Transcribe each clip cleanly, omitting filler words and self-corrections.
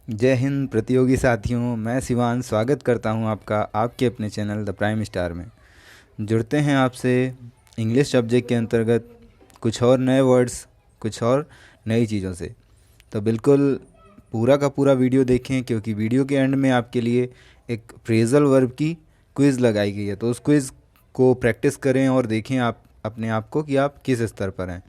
जय हिंद प्रतियोगी साथियों, मैं शिवान स्वागत करता हूं आपका आपके अपने चैनल द प्राइम स्टार में। जुड़ते हैं आपसे इंग्लिश सब्जेक्ट के अंतर्गत कुछ और नए वर्ड्स, कुछ और नई चीज़ों से। तो बिल्कुल पूरा का पूरा वीडियो देखें, क्योंकि वीडियो के एंड में आपके लिए एक फ्रेजल वर्ब की क्विज़ लगाई गई है। तो उस क्विज़ को प्रैक्टिस करें और देखें आप अपने आप को कि आप किस स्तर पर हैं।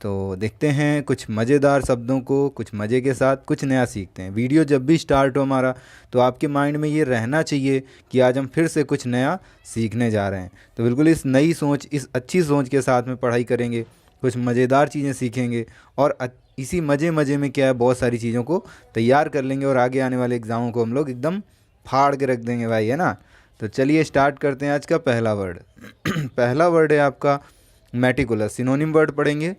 तो देखते हैं कुछ मज़ेदार शब्दों को, कुछ मज़े के साथ कुछ नया सीखते हैं। वीडियो जब भी स्टार्ट हो हमारा, तो आपके माइंड में ये रहना चाहिए कि आज हम फिर से कुछ नया सीखने जा रहे हैं। तो बिल्कुल इस नई सोच, इस अच्छी सोच के साथ में पढ़ाई करेंगे, कुछ मज़ेदार चीज़ें सीखेंगे और इसी मज़े मज़े में क्या है, बहुत सारी चीज़ों को तैयार कर लेंगे और आगे आने वाले एग्ज़ामों को हम लोग एकदम फाड़ के रख देंगे भाई, है ना। तो चलिए स्टार्ट करते हैं आज का पहला वर्ड। पहला वर्ड है आपका मेटिकुलस। सिनोनिम वर्ड पढ़ेंगे।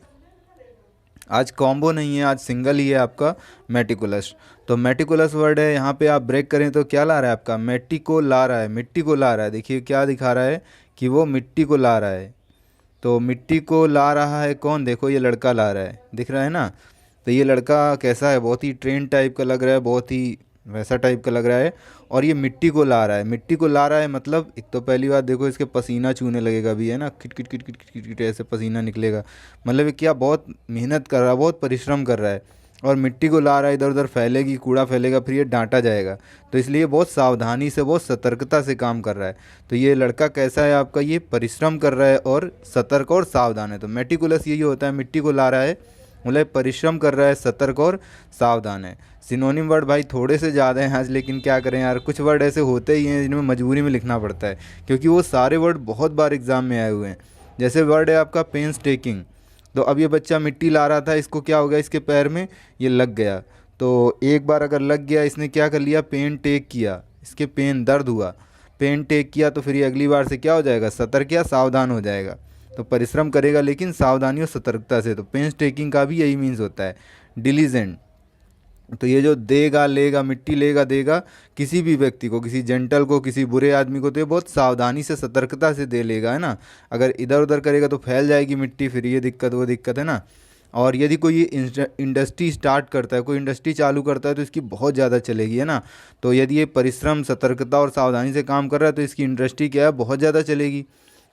आज कॉम्बो नहीं है, आज सिंगल ही है आपका मेटिकुलस। तो मेटिकुलस वर्ड है, यहाँ पे आप ब्रेक करें तो क्या ला रहा है आपका, मिट्टी को ला रहा है, मिट्टी को ला रहा है। देखिए क्या दिखा रहा है कि वो मिट्टी को ला रहा है। तो मिट्टी को ला रहा है कौन, देखो ये लड़का ला रहा है, दिख रहा है ना। तो ये लड़का कैसा है, बहुत ही ट्रेन टाइप का लग रहा है, बहुत ही वैसा टाइप का लग रहा है। और ये मिट्टी को ला रहा है, मिट्टी को ला रहा है मतलब एक तो पहली बात देखो, इसके पसीना चूने लगेगा भी, है ना, kit kit kit kit kit kit kit ऐसे पसीना निकलेगा। मतलब ये क्या बहुत मेहनत कर रहा है, बहुत परिश्रम कर रहा है। और मिट्टी को ला रहा है, इधर उधर फैलेगी, कूड़ा फैलेगा, फिर ये डांटा जाएगा। तो इसलिए बहुत सावधानी से, बहुत सतर्कता से काम कर रहा है। तो ये लड़का कैसा है आपका, ये परिश्रम कर रहा है और सतर्क और सावधान है। तो मेटिकुलस यही होता है, मिट्टी को ला रहा है मतलब परिश्रम कर रहा है, सतर्क और सावधान है। सिनोनिम वर्ड भाई थोड़े से ज़्यादा हैं आज, लेकिन क्या करें यार, कुछ वर्ड ऐसे होते ही हैं जिनमें मजबूरी में लिखना पड़ता है, क्योंकि वो सारे वर्ड बहुत बार एग्जाम में आए हुए हैं। जैसे वर्ड है आपका पेंस टेकिंग। तो अब ये बच्चा मिट्टी ला रहा था, इसको क्या हो गया, इसके पैर में ये लग गया। तो एक बार अगर लग गया, इसने क्या कर लिया, पेन टेक किया, इसके पेन दर्द हुआ, पेन टेक किया, तो फिर ये अगली बार से क्या हो जाएगा, सतर्क या सावधान हो जाएगा। तो परिश्रम करेगा लेकिन सावधानी और सतर्कता से। तो पेंस टेकिंग का भी यही मीन्स होता है। डिलीजेंट, तो ये जो देगा, लेगा, मिट्टी लेगा, देगा किसी भी व्यक्ति को, किसी जेंटल को, किसी बुरे आदमी को, तो ये बहुत सावधानी से, सतर्कता से दे लेगा, है ना। अगर इधर उधर करेगा तो फैल जाएगी मिट्टी, फिर ये दिक्कत वो दिक्कत, है ना। और यदि कोई ये इंडस्ट्री स्टार्ट करता है, कोई इंडस्ट्री चालू करता है, तो इसकी बहुत ज़्यादा चलेगी, है ना। तो यदि ये परिश्रम, सतर्कता और सावधानी से काम कर रहा है, तो इसकी इंडस्ट्री क्या है, बहुत ज़्यादा चलेगी।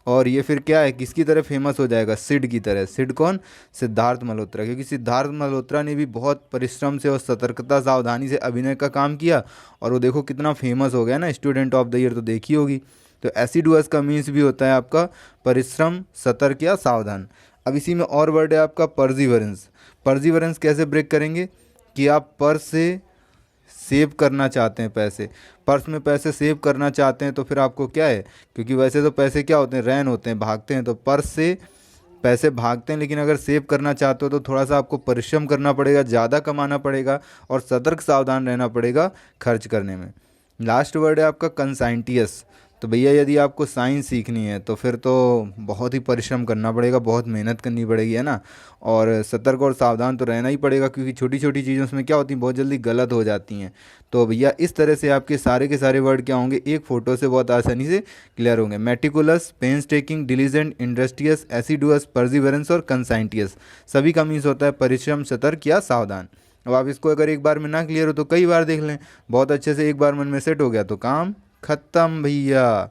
और ये फिर क्या है, किसकी तरह फेमस हो जाएगा, सिड की तरह। सिड कौन, सिद्धार्थ मल्होत्रा, क्योंकि सिद्धार्थ मल्होत्रा ने भी बहुत परिश्रम से और सतर्कता, सावधानी से अभिनय का काम किया, और वो देखो कितना फेमस हो गया ना, स्टूडेंट ऑफ द ईयर तो देखी होगी। तो एसिडुअस का मीन्स भी होता है आपका परिश्रम, सतर्क या सावधान। अब इसी में और वर्ड है आपका पर्जीवरेंस। पर्जीवरेंस कैसे ब्रेक करेंगे, कि आप पर से सेव करना चाहते हैं पैसे, पर्स में पैसे सेव करना चाहते हैं, तो फिर आपको क्या है, क्योंकि वैसे तो पैसे क्या होते हैं, रैन होते हैं, भागते हैं, तो पर्स से पैसे भागते हैं, लेकिन अगर सेव करना चाहते हो तो थोड़ा सा आपको परिश्रम करना पड़ेगा, ज़्यादा कमाना पड़ेगा और सतर्क सावधान रहना पड़ेगा खर्च करने में। लास्ट वर्ड है आपका कंसाइंटियस। तो भैया यदि आपको साइंस सीखनी है तो फिर तो बहुत ही परिश्रम करना पड़ेगा, बहुत मेहनत करनी पड़ेगी, है ना। और सतर्क और सावधान तो रहना ही पड़ेगा, क्योंकि छोटी छोटी चीज़ों उसमें क्या होती हैं, बहुत जल्दी गलत हो जाती हैं। तो भैया इस तरह से आपके सारे के सारे वर्ड क्या होंगे, एक फ़ोटो से बहुत आसानी से क्लियर होंगे। Meticulous, painstaking, diligent, industrious, assiduous, perseverance और कंसाइंटियस, सभी का मीन्स होता है परिश्रम, सतर्क या सावधान। अब आप इसको अगर एक बार में ना क्लियर हो तो कई बार देख लें, बहुत अच्छे से एक बार मन में सेट हो गया तो काम खत्म भैया।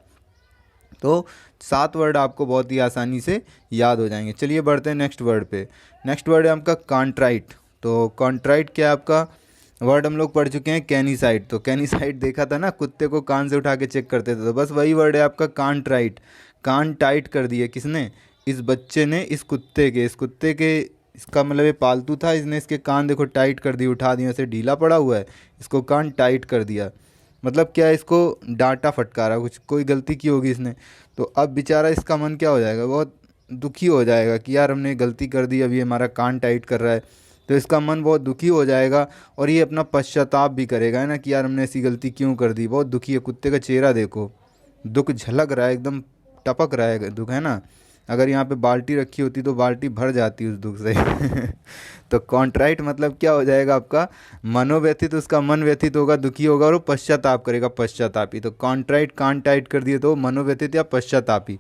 तो 7 वर्ड आपको बहुत ही आसानी से याद हो जाएंगे। चलिए बढ़ते हैं नेक्स्ट वर्ड पे। नेक्स्ट वर्ड है आपका कॉन्ट्राइट। तो कॉन्ट्राइट क्या है आपका, वर्ड हम लोग पढ़ चुके हैं कैनिसाइड। तो कैनिसाइड देखा था ना, कुत्ते को कान से उठा के चेक करते थे, तो बस वही वर्ड है आपका कॉन्ट्राइट। कान टाइट कर दिए किसने, इस बच्चे ने, इस कुत्ते के, इस कुत्ते के, इसका मतलब ये पालतू था, इसने इसके कान देखो टाइट कर दिए, उठा दिए, ऐसे ढीला पड़ा हुआ है, इसको कान टाइट कर दिया। मतलब क्या है, इसको डांटा फटकारा, कुछ कोई गलती की होगी इसने। तो अब बेचारा इसका मन क्या हो जाएगा, बहुत दुखी हो जाएगा कि यार हमने गलती कर दी, अभी हमारा कान टाइट कर रहा है। तो इसका मन बहुत दुखी हो जाएगा और ये अपना पश्चाताप भी करेगा, है ना, कि यार हमने ऐसी गलती क्यों कर दी। बहुत दुखी है, कुत्ते का चेहरा देखो, दुख झलक रहा है, एकदम टपक रहा है दुख, है ना। अगर यहाँ पे बाल्टी रखी होती तो बाल्टी भर जाती उस दुख से। तो कॉन्ट्राइट मतलब क्या हो जाएगा आपका, मनोव्यथित, उसका मन व्यथित होगा, दुखी होगा और वो पश्चाताप करेगा, पश्चातापी। तो कॉन्ट्राइट, कान टाइट कर दिए तो मनोव्यथित या पश्चातापी।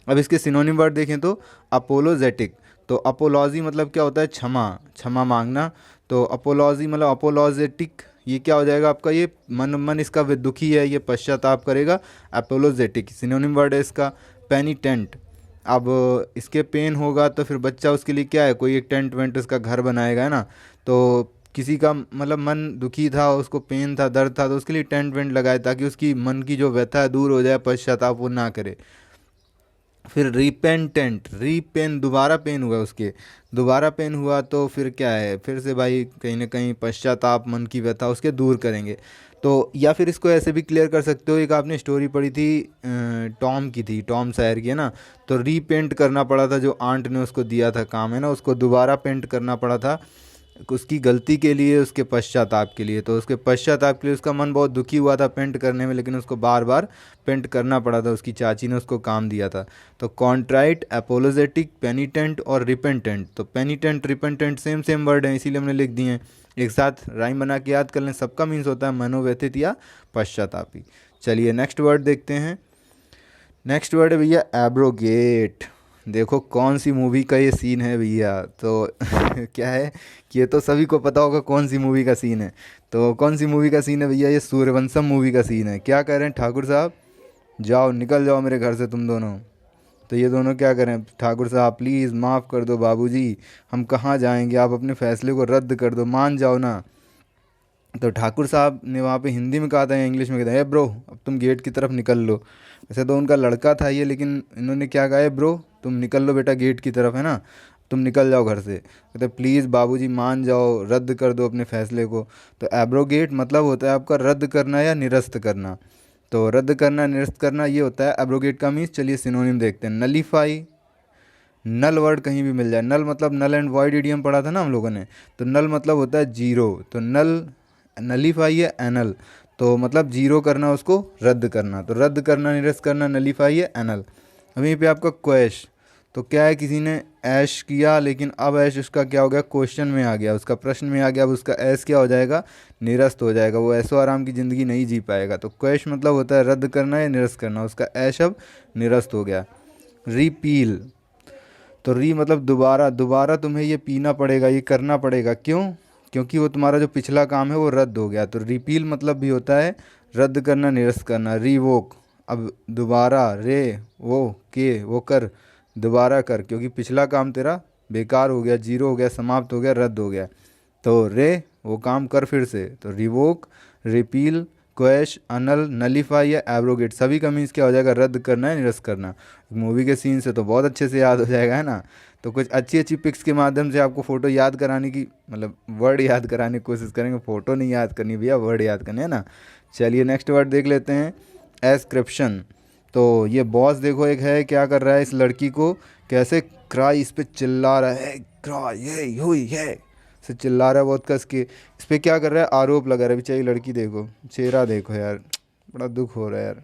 अब इसके सिनोनिम वर्ड देखें तो अपोलोजेटिक। तो अपोलॉजी मतलब क्या होता है, क्षमा, क्षमा मांगना। तो अपोलॉजी मतलब अपोलॉजेटिक ये क्या हो जाएगा आपका, ये मन मन इसका दुखी है, ये पश्चाताप करेगा। अपोलोजेटिक सिनोनिम वर्ड है इसका। पेनिटेंट, अब इसके पेन होगा तो फिर बच्चा उसके लिए क्या है, कोई एक टेंट वेंट उसका घर बनाएगा, है ना। तो किसी का मतलब मन दुखी था, उसको पेन था, दर्द था, तो उसके लिए टेंट वेंट लगाए ताकि उसकी मन की जो व्यथा है दूर हो जाए, पश्चाताप वो ना करे। फिर रिपेंटेंट, रीपेन दोबारा पेन हुआ उसके, दोबारा पेन हुआ तो फिर क्या है, फिर से भाई कहीं ना कहीं पश्चाताप, मन की व्यथा उसके दूर करेंगे। तो या फिर इसको ऐसे भी क्लियर कर सकते हो, एक आपने स्टोरी पढ़ी थी टॉम की थी, टॉम सायर की, है ना। तो रीपेंट करना पड़ा था, जो आंट ने उसको दिया था काम, है ना, उसको दोबारा पेंट करना पड़ा था उसकी गलती के लिए, उसके पश्चाताप के लिए। तो उसके पश्चाताप के लिए उसका मन बहुत दुखी हुआ था पेंट करने में, लेकिन उसको बार बार पेंट करना पड़ा था, उसकी चाची ने उसको काम दिया था। तो कॉन्ट्राइट, एपोलोजेटिक, पेनिटेंट और रिपेंटेंट। तो पेनिटेंट रिपेंटेंट सेम सेम वर्ड हैं, इसीलिए हमने लिख दिए हैं। एक साथ राइम बना के याद कर लें, सबका मीन्स होता है मनोव्यथित या पश्चातापी। चलिए नेक्स्ट वर्ड देखते हैं। नेक्स्ट वर्ड है भैया एब्रोगेट। देखो कौन सी मूवी का ये सीन है भैया, तो क्या है कि ये तो सभी को पता होगा कौन सी मूवी का सीन है। तो कौन सी मूवी का सीन है भैया, ये सूर्यवंशम मूवी का सीन है। क्या कह रहे हैं ठाकुर साहब, जाओ निकल जाओ मेरे घर से तुम दोनों। तो ये दोनों क्या करें, ठाकुर साहब प्लीज़ माफ़ कर दो बाबूजी, हम कहाँ जाएंगे, आप अपने फ़ैसले को रद्द कर दो, मान जाओ ना। तो ठाकुर साहब ने वहाँ पे हिंदी में कहा था या इंग्लिश में कहा था, ए ब्रो अब तुम गेट की तरफ निकल लो। वैसे तो उनका लड़का था ये, लेकिन इन्होंने क्या कहा है, ब्रो तुम निकल लो बेटा गेट की तरफ, है ना, तुम निकल जाओ घर से। कहते प्लीज़ बाबूजी मान जाओ, रद्द कर दो अपने फ़ैसले को। तो एब्रोगेट मतलब होता है आपका रद्द करना या निरस्त करना। तो रद्द करना निरस्त करना ये होता है एब्रोगेट का मीन्स। चलिए सिनोनिम देखते हैं। नलीफाई, नल वर्ड कहीं भी मिल जाए, नल मतलब नल एंड वॉइड इडियम पढ़ा था ना हम लोगों ने। तो नल मतलब होता है जीरो, तो नल, नलीफाई है एनल, तो मतलब जीरो करना, उसको रद्द करना। तो रद्द करना, निरस्त करना, नलीफाई है एनल। वहीं पे आपका क्वैश, तो क्या है, किसी ने ऐश किया, लेकिन अब ऐश उसका क्या हो गया, क्वेश्चन में आ गया, उसका प्रश्न में आ गया, अब उसका ऐश क्या हो जाएगा, निरस्त हो जाएगा, वो ऐशो आराम की ज़िंदगी नहीं जी पाएगा। तो क्वैश मतलब होता है रद्द करना या निरस्त करना, उसका ऐश अब निरस्त हो गया। रिपील, तो री मतलब दोबारा, दोबारा तुम्हें ये पीना पड़ेगा, ये करना पड़ेगा, क्यों, क्योंकि वो तुम्हारा जो पिछला काम है वो रद्द हो गया। तो रिपील मतलब भी होता है रद्द करना, निरस्त करना। रीवोक, अब दोबारा, रे वो के वो कर, दोबारा कर, क्योंकि पिछला काम तेरा बेकार हो गया, जीरो हो गया, समाप्त हो गया, रद्द हो गया। तो रे वो काम कर फिर से। तो रिवोक, रिपील, क्वैश, अनल, नलीफाई या एब्रोगेट, सभी का मीन्स क्या हो जाएगा, रद्द करना है, निरस्त करना। मूवी के सीन से तो बहुत अच्छे से याद हो जाएगा, है ना। तो कुछ अच्छी अच्छी पिक्स के माध्यम से आपको फ़ोटो याद कराने की, मतलब वर्ड याद कराने की कोशिश करेंगे, फ़ोटो नहीं याद करनी भैया, वर्ड याद करने, है ना। चलिए नेक्स्ट वर्ड देख लेते हैं, एस्क्रिप्शन। तो ये बॉस देखो एक है, क्या कर रहा है, इस लड़की को कैसे क्राई, इस पे चिल्ला रहा है, क्राई ये हुई है, से चिल्ला रहा है बहुत कस के। इस पे क्या कर रहा है, आरोप लगा रहा है। बेचारी लड़की देखो, चेहरा देखो यार, बड़ा दुख हो रहा है यार,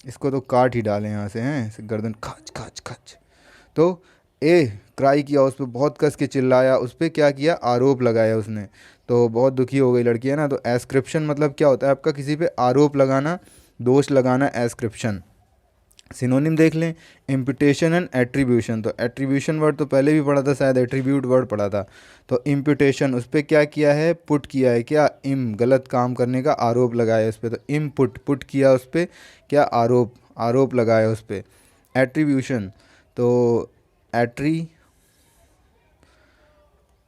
इसको तो काट ही डालें यहाँ से, हैं, इसे गर्दन खच खच खच। तो ए क्राई किया, उस पर बहुत कस के चिल्लाया, उस पर क्या किया, आरोप लगाया उसने। तो बहुत दुखी हो गई लड़की, है ना। तो एस्क्रिप्शन मतलब क्या होता है आपका, किसी पे आरोप लगाना, दोष लगाना, एस्क्रिप्शन। सिनोनिम देख लें, इम्पुटेशन एंड एट्रीब्यूशन। तो एट्रीब्यूशन वर्ड तो पहले भी पढ़ा था शायद, एट्रीब्यूट वर्ड पढ़ा था। तो इम्पुटेशन, उस पर क्या किया है, पुट किया है, क्या, इम गलत काम करने का आरोप लगाया है उस पर। तो इनपुट, पुट किया उस पर क्या, आरोप, आरोप लगाया उस पर। एट्रीब्यूशन, तो एट्री,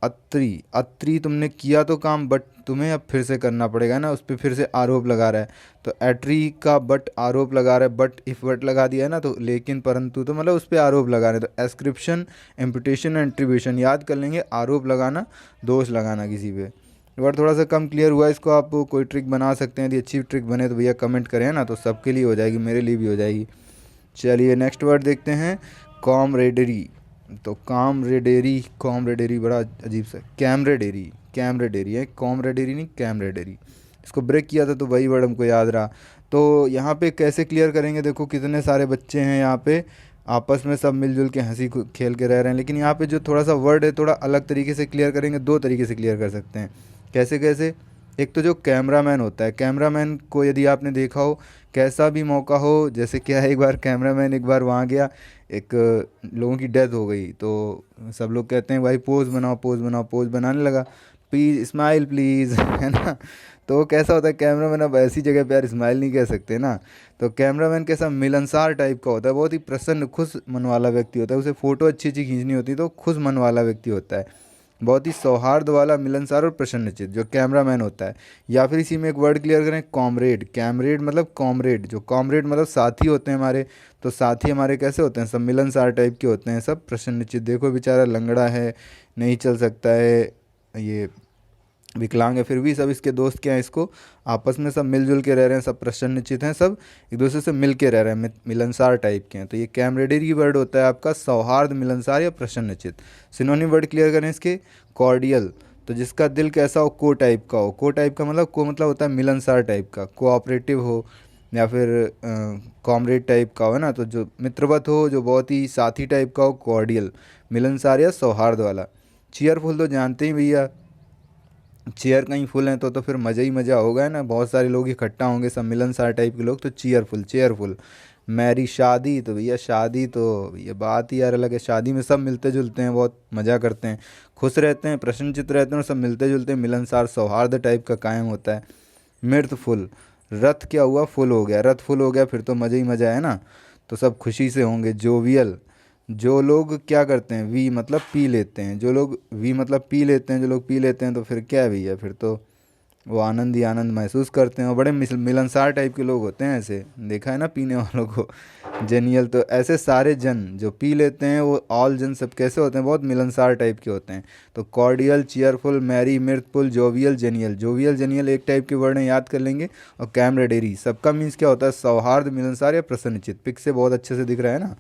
अत्री, अत्री तुमने किया तो काम, बट तुम्हें अब फिर से करना पड़ेगा ना, उस पर फिर से आरोप लगा रहा है। तो एट्री का बट आरोप लगा रहा है, बट इफ बट लगा दिया है ना, तो लेकिन परंतु, तो मतलब उस पर आरोप लगा रहे हैं। तो एस्क्रिप्शन, इम्पुटेशन एंड एट्रीब्यूशन याद कर लेंगे, आरोप लगाना, दोष लगाना किसी पे। वर्ड थोड़ा सा कम क्लियर हुआ, इसको आप कोई ट्रिक बना सकते हैं, यदि अच्छी ट्रिक बने तो भैया कमेंट करें ना, तो सबके लिए हो जाएगी, मेरे लिए भी हो जाएगी। चलिए नेक्स्ट वर्ड देखते हैं, कॉमरेडरी। तो कामरेडेरी, कॉमरेडेरी बड़ा अजीब सा, कैमरेडेरी, कैमरेडेरी है, कॉमरेडेरी नहीं, कैमरेडेरी। इसको ब्रेक किया था तो वही वर्ड हमको याद रहा। तो यहाँ पे कैसे क्लियर करेंगे, देखो कितने सारे बच्चे हैं यहाँ पे, आपस में सब मिलजुल के हंसी खेल के रह रहे हैं, लेकिन यहाँ पे जो थोड़ा सा वर्ड है थोड़ा अलग तरीके से क्लियर करेंगे, दो तरीके से क्लियर कर सकते हैं। कैसे कैसे, एक तो जो कैमरामैन होता है, कैमरामैन को यदि आपने देखा हो, कैसा भी मौका हो, जैसे क्या है, एक बार कैमरामैन एक बार वहाँ गया, एक लोगों की डेथ हो गई, तो सब लोग कहते हैं भाई पोज बनाओ, पोज बनाओ, पोज बनाने लगा, प्लीज़ स्माइल प्लीज़ है ना। तो कैसा होता है कैमरामैन, अब ऐसी जगह पे यार स्माइल नहीं कह सकते ना। तो कैमरामैन कैसा मिलनसार टाइप का होता है, बहुत ही प्रसन्न खुश मन वाला व्यक्ति होता है। उसे फ़ोटो अच्छी अच्छी खींचनी होती है तो खुश मन वाला व्यक्ति होता है, बहुत ही सौहार्द वाला, मिलनसार और प्रसन्नचित्त जो कैमरामैन होता है। या फिर इसी में एक वर्ड क्लियर करें, कॉमरेड। कैमरेड मतलब कॉमरेड, जो कॉमरेड मतलब साथी होते हैं हमारे। तो साथी हमारे कैसे होते हैं, सब मिलनसार टाइप के होते हैं, सब प्रसन्नचित्त। देखो बेचारा लंगड़ा है, नहीं चल सकता है, ये विकलांग है, फिर भी सब इसके दोस्त क्या हैं, इसको आपस में सब मिलजुल के रह रहे हैं, सब प्रसन्नचित हैं, सब एक दूसरे से मिल के रह रहे हैं, मिलनसार टाइप के हैं। तो ये कैमरेडरी वर्ड होता है आपका सौहार्द, मिलनसार या प्रसन्नचित। सिनोनिम वर्ड क्लियर करें इसके, कॉर्डियल, तो जिसका दिल कैसा हो, को टाइप का हो। को टाइप का मतलब, को मतलब होता है मिलनसार टाइप का, कोऑपरेटिव हो या फिर कॉमरेड टाइप का हो ना। तो जो मित्रवत हो, जो बहुत ही साथी टाइप का हो, कॉर्डियल, मिलनसार या सौहार्द वाला। चीयरफुल तो जानते ही भैया, चेयर कहीं फुल हैं तो फिर मज़ा ही मज़ा होगा है ना, बहुत सारे लोग इकट्ठा होंगे, सब मिलनसार टाइप के लोग, तो चीयरफुल चेयरफुल। मैरी शादी, तो भैया शादी तो ये बात ही यार अलग है, शादी में सब मिलते जुलते हैं, बहुत मज़ा करते हैं, खुश रहते हैं, प्रसन्नचित्त रहते हैं और सब मिलते जुलते हैं, मिलनसार सौहार्द टाइप का कायम होता है। मृतफुल, रथ क्या हुआ, फुल हो गया, रथ फुल हो गया फिर तो मज़ा ही मज़ा है ना, तो सब खुशी से होंगे। जोवियल, जो लोग क्या करते हैं, वी मतलब पी लेते हैं, जो लोग वी मतलब पी लेते हैं, जो लोग पी लेते हैं तो फिर क्या है भैया, फिर तो वो आनंद ही आनंद महसूस करते हैं और बड़े मिलनसार टाइप के लोग होते हैं, ऐसे देखा है ना पीने वालों को। जेनियल, तो ऐसे सारे जन जो पी लेते हैं, वो ऑल जन सब कैसे होते हैं, बहुत मिलनसार टाइप के होते हैं। तो cordial, cheerful, merry, mirthful, jovial, genial. Jovial genial एक टाइप के वर्ड हैं, याद कर लेंगे। और कैमरेडेरी, सबका मीन्स क्या होता है, सौहार्द, मिलनसार या प्रसन्नचित्त। पिक से बहुत अच्छे से दिख रहा है ना।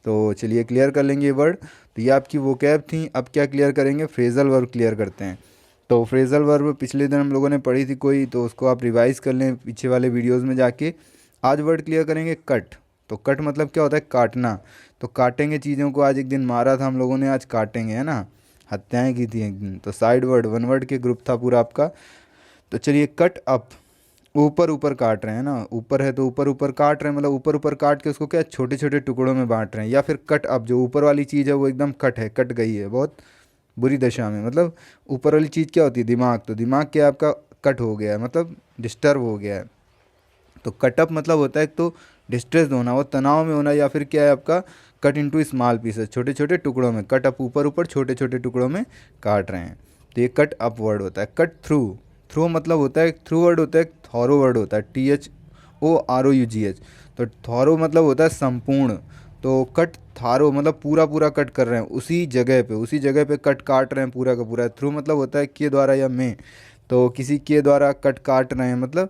तो चलिए क्लियर कर लेंगे ये वर्ड। तो ये आपकी वोकैब थी। अब क्या क्लियर करेंगे, फ्रेजल वर्ब क्लियर करते हैं। तो फ्रेजल वर्ब पिछले दिन हम लोगों ने पढ़ी थी कोई, तो उसको आप रिवाइज कर लें पीछे वाले वीडियोस में जाके। आज वर्ड क्लियर करेंगे कट। तो कट मतलब क्या होता है, काटना। तो काटेंगे चीज़ों को, आज एक दिन मारा था हम लोगों ने, आज काटेंगे है ना, हत्याएं की थी एक दिन। तो साइड वर्ड, वन वर्ड के ग्रुप था पूरा आपका। तो चलिए, कट अप, ऊपर ऊपर काट रहे हैं ना, ऊपर है तो ऊपर ऊपर काट रहे हैं, मतलब ऊपर ऊपर काट के उसको क्या छोटे छोटे टुकड़ों में बांट रहे हैं। या फिर कट अप, जो ऊपर वाली चीज़ है वो एकदम कट है, कट गई है बहुत बुरी दशा में। मतलब ऊपर वाली चीज़ क्या होती है, दिमाग, तो दिमाग क्या आपका कट हो गया है, मतलब डिस्टर्ब हो गया है। तो कटअप मतलब होता है एक तो डिस्ट्रेस होना, वो तनाव में होना, या फिर क्या है आपका कट इनटू स्मॉल पीसेस, छोटे छोटे टुकड़ों में। कट अप, ऊपर ऊपर छोटे छोटे टुकड़ों में काट रहे हैं, तो ये कट अप वर्ड होता है। कट थ्रू, थ्रू मतलब होता है, थ्रू वर्ड होता है, थॉरो वर्ड होता है, THOROUGH। तो थॉरो मतलब होता है संपूर्ण। तो कट थारो मतलब पूरा पूरा कट कर रहे हैं, उसी जगह पे कट काट रहे हैं पूरा का पूरा। थ्रू मतलब होता है के द्वारा या में, तो किसी के द्वारा कट काट रहे हैं, मतलब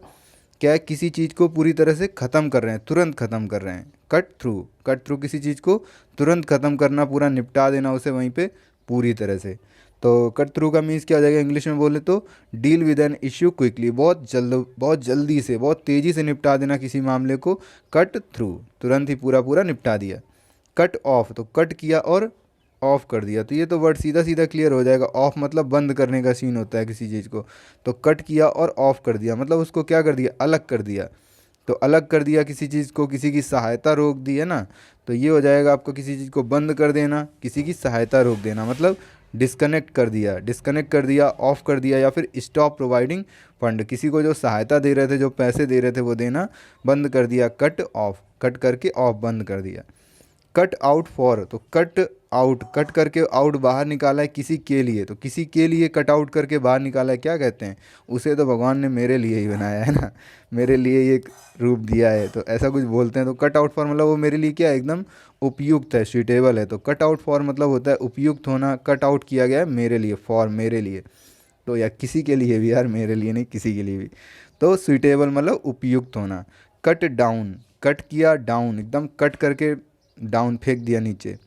क्या है, किसी चीज़ को पूरी तरह से ख़त्म कर रहे हैं, तुरंत ख़त्म कर रहे हैं। कट थ्रू, कट थ्रू किसी चीज़ को तुरंत ख़त्म करना, पूरा निपटा देना उसे वहीं पे पूरी तरह से। तो कट थ्रू का मीन्स क्या हो जाएगा, इंग्लिश में बोले तो deal with an issue quickly, बहुत जल्दी से, बहुत तेज़ी से निपटा देना किसी मामले को। कट थ्रू, तुरंत ही पूरा पूरा निपटा दिया। कट ऑफ, तो कट किया और ऑफ कर दिया, तो ये तो वर्ड सीधा सीधा क्लियर हो जाएगा। ऑफ मतलब बंद करने का सीन होता है किसी चीज़ को। तो कट किया और ऑफ कर दिया मतलब उसको क्या कर दिया, अलग कर दिया। तो अलग कर दिया किसी चीज़ को, किसी की सहायता रोक दी है ना, तो ये हो जाएगा आपको किसी चीज़ को बंद कर देना, किसी की सहायता रोक देना, मतलब डिस्कनेक्ट कर दिया, डिस्कनेक्ट कर दिया, ऑफ कर दिया। या फिर स्टॉप प्रोवाइडिंग फंड, किसी को जो सहायता दे रहे थे, जो पैसे दे रहे थे, वो देना बंद कर दिया। कट ऑफ, कट करके ऑफ बंद कर दिया। कट आउट फॉर, तो कट आउट, कट करके आउट बाहर निकाला है किसी के लिए, तो किसी के लिए कट आउट करके बाहर निकाला है, क्या कहते हैं उसे, तो भगवान ने मेरे लिए ही बनाया है ना, मेरे लिए ये रूप दिया है, तो ऐसा कुछ बोलते हैं। तो कट आउट फॉर मतलब वो मेरे लिए क्या है, एकदम उपयुक्त है, सूटेबल है। तो कट आउट फॉर मतलब होता है उपयुक्त होना, कट आउट किया गया है मेरे लिए, फॉर मेरे लिए, तो या किसी के लिए भी यार, मेरे लिए नहीं किसी के लिए भी। तो सूटेबल मतलब उपयुक्त होना। कट डाउन, कट किया डाउन, एकदम कट करके डाउन फेंक दिया नीचे।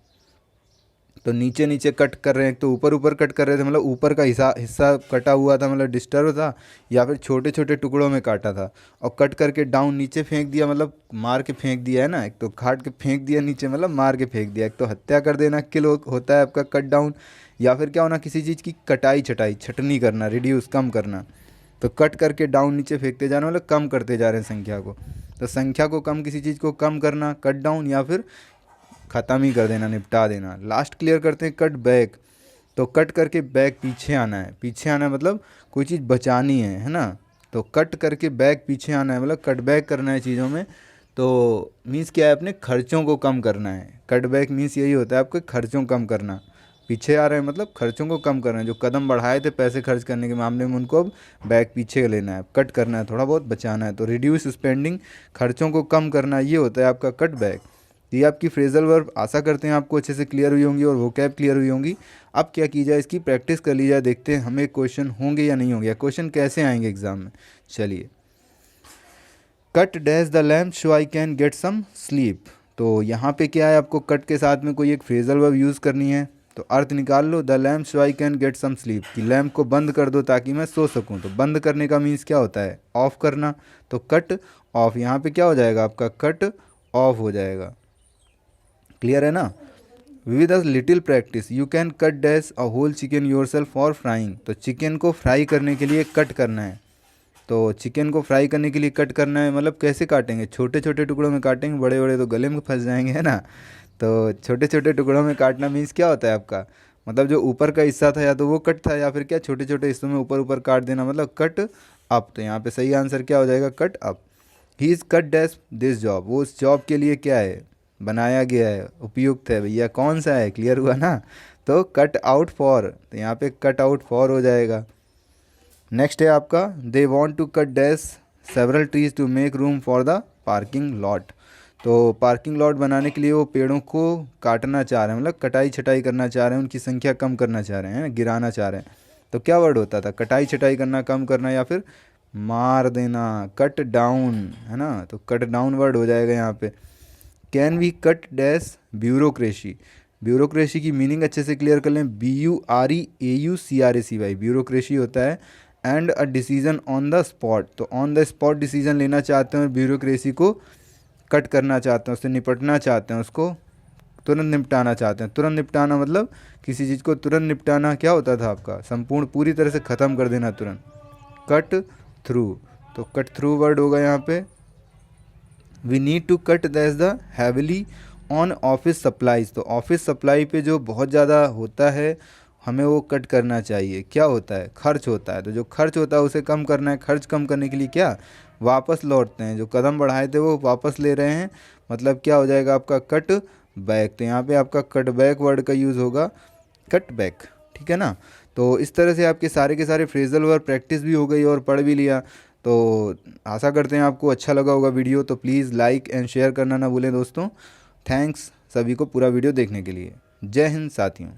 तो नीचे नीचे कट कर रहे हैं, तो ऊपर ऊपर कट कर रहे थे, मतलब ऊपर का हिस्सा हिस्सा कटा हुआ था, मतलब डिस्टर्ब था, या फिर छोटे छोटे टुकड़ों में काटा था। और कट करके डाउन नीचे फेंक दिया, मतलब मार के फेंक दिया है ना, एक तो काट के फेंक दिया नीचे, मतलब मार के फेंक दिया। एक तो हत्या कर देना, किल होता है आपका कट डाउन। या फिर क्या होना, किसी चीज़ की कटाई छटाई, छटनी करना, रिड्यूस कम करना। तो कट करके डाउन नीचे फेंकते जाना, मतलब कम करते जा रहे हैं संख्या को। तो संख्या को कम, किसी चीज़ को कम करना, कट डाउन, या फिर ख़त्म ही कर देना, निपटा देना। लास्ट क्लियर करते हैं, कट बैक। तो कट करके बैक पीछे आना है, पीछे आना है मतलब कोई चीज़ बचानी है ना। तो कट करके बैक पीछे आना है मतलब कट बैक करना है चीज़ों में। तो मीन्स क्या है, अपने खर्चों को कम करना है। कट बैक मीन्स यही होता है, आपके खर्चों कम करना। पीछे आ रहे हैं मतलब खर्चों को कम करना है, जो कदम बढ़ाए थे पैसे खर्च करने के मामले में उनको अब बैक पीछे लेना है, कट करना है, थोड़ा बहुत बचाना है। तो रिड्यूस स्पेंडिंग, खर्चों को कम करना, ये होता है आपका कट बैक। ये आपकी फ्रेजल वर्ब आशा करते हैं आपको अच्छे से क्लियर हुई होंगी और वोकैब क्लियर हुई होंगी। अब क्या की जाए, इसकी प्रैक्टिस कर ली जाए, देखते हैं हमें क्वेश्चन होंगे या नहीं होंगे, या क्वेश्चन कैसे आएंगे एग्जाम में। चलिए, cut dash the lamp so I can get some sleep. तो यहाँ पे क्या है, आपको कट के साथ में कोई एक फ्रेजल वर्ब यूज़ करनी है। तो अर्थ निकाल लो, the lamp so I can get some sleep, कि लैम्प को बंद कर दो ताकि मैं सो सकूँ। तो बंद करने का मीन्स क्या होता है, ऑफ करना। तो कट ऑफ, यहाँ पे क्या हो जाएगा आपका, कट ऑफ हो जाएगा। क्लियर है ना। With a little practice you can cut dash a whole chicken yourself for frying. तो चिकन को फ्राई करने के लिए कट करना है। तो चिकन को फ्राई करने के लिए कट करना है मतलब कैसे काटेंगे, छोटे छोटे टुकड़ों में काटेंगे, बड़े बड़े तो गले में फंस जाएंगे, है ना। तो छोटे छोटे टुकड़ों में काटना मीन्स क्या होता है आपका, मतलब जो ऊपर का हिस्सा था या तो वो कट था, या फिर क्या छोटे छोटे हिस्सों में ऊपर ऊपर काट देना, मतलब कट अप। तो यहाँ पे सही आंसर क्या हो जाएगा, cut up. He is cut dash this job, वो उस जॉब के लिए क्या है, बनाया गया है, उपयुक्त है। भैया कौन सा है, क्लियर हुआ ना। तो कट आउट फॉर, तो यहाँ पे कट आउट फॉर हो जाएगा। नेक्स्ट है आपका, they want to cut dash several trees to make room for the parking lot. तो पार्किंग लॉट बनाने के लिए वो पेड़ों को काटना चाह रहे हैं, मतलब कटाई छटाई करना चाह रहे हैं, उनकी संख्या कम करना चाह रहे हैं, गिराना चाह रहे हैं। तो क्या वर्ड होता था, कटाई छटाई करना, कम करना, या फिर मार देना, कट डाउन, है ना। तो कट डाउन वर्ड हो जाएगा यहाँ पे। Can we cut dash bureaucracy. Bureaucracy की मीनिंग अच्छे से क्लियर कर लें, BUREAUCRACY। ब्यूरोक्रेसी होता है end a decision on the spot. तो ऑन द स्पॉट डिसीजन लेना चाहते हैं और ब्यूरोक्रेसी को कट करना चाहते हैं, उससे निपटना चाहते हैं, उसको तुरंत निपटाना चाहते हैं। तुरंत निपटाना मतलब किसी चीज़ को तुरंत निपटाना क्या होता था आपका, संपूर्ण पूरी तरह से ख़त्म कर देना तुरंत, कट थ्रू। तो कट थ्रू वर्ड होगा यहाँ पे। We need to cut dash the heavily on office supplies. तो ऑफिस सप्लाई पे जो बहुत ज़्यादा होता है हमें वो कट करना चाहिए। क्या होता है, खर्च होता है। तो जो खर्च होता है उसे कम करना है। खर्च कम करने के लिए क्या, वापस लौटते हैं, जो कदम बढ़ाए थे वो वापस ले रहे हैं, मतलब क्या हो जाएगा आपका, कट बैक। तो यहाँ पे आपका कट बैक वर्ड का यूज़ होगा, कट बैक, ठीक है ना। तो इस तरह से आपके सारे के सारे फ्रेजल वर्ड प्रैक्टिस भी हो गई और पढ़ भी लिया। तो आशा करते हैं आपको अच्छा लगा होगा वीडियो। तो प्लीज़ लाइक एंड शेयर करना ना भूलें दोस्तों। थैंक्स सभी को पूरा वीडियो देखने के लिए। जय हिंद साथियों।